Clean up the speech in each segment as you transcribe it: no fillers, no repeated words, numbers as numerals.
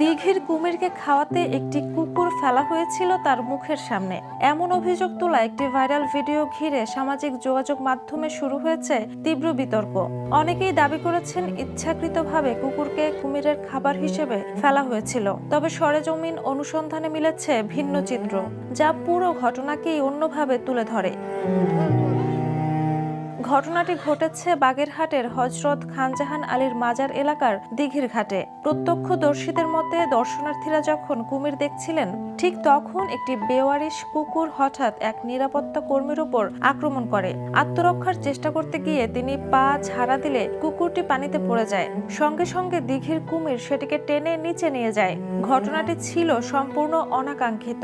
দীঘির কুমিরকে খাওয়াতে একটি কুকুর ফেলা হয়েছিল তার মুখের সামনে। এমন অভিযোগ তোলা একটি ভাইরাল ভিডিও ঘিরে সামাজিক যোগাযোগ মাধ্যমে শুরু হয়েছে তীব্র বিতর্ক। অনেকেই দাবি করেছেন ইচ্ছাকৃতভাবে কুকুরকে কুমিরের খাবার হিসেবে ফেলা হয়েছিল। তবে সরেজমিন অনুসন্ধানে মিলেছে ভিন্ন চিত্র, যা পুরো ঘটনাকেই অন্যভাবে তুলে ধরে। ঘটনাটি ঘটেছে বাগেরহাটের হযরত খানজাহান আলীর মাজার এলাকার দিঘির ঘাটে। প্রত্যক্ষদর্শীদের মতে, দর্শনার্থীরা যখন কুমির দেখছিলেন, ঠিক তখন একটি বেওয়ারিশ কুকুর হঠাৎ এক নিরাপত্তা কর্মীর উপর আক্রমণ করে। আত্মরক্ষার চেষ্টা করতে গিয়ে তিনি পা ঝাড়া দিলে কুকুরটি পানিতে পড়ে যায়। সঙ্গে সঙ্গে দিঘির কুমির সেটিকে টেনে নিচে নিয়ে যায়। ঘটনাটি ছিল সম্পূর্ণ অনাকাঙ্ক্ষিত।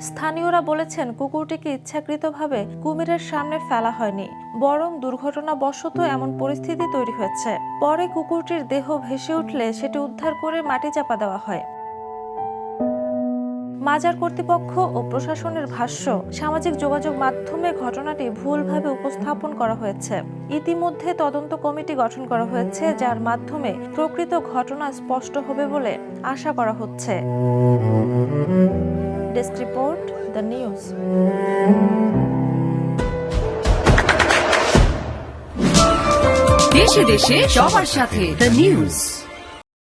স্থানীয়রা বলেছেন, কুকুরটিকে ইচ্ছাকৃতভাবে কুমিরের সামনে ফেলা হয়নি, বরং দুর্ঘটনাবশত এমন পরিস্থিতি তৈরি হয়েছে। পরে কুকুরটির দেহ ভেসে উঠলে সেটি উদ্ধার করে মাটি চাপা দেওয়া হয়। মাজার কর্তৃপক্ষ ও প্রশাসনের ভাষ্য, সামাজিক যোগাযোগ মাধ্যমে ঘটনাটি ভুলভাবে উপস্থাপন করা হয়েছে। ইতিমধ্যে তদন্ত কমিটি গঠন করা হয়েছে, যার মাধ্যমে প্রকৃত ঘটনা স্পষ্ট হবে বলে আশা করা হচ্ছে। Desk report, the news. দেশে দেশে সবার সাথে, দ্য নিউজ।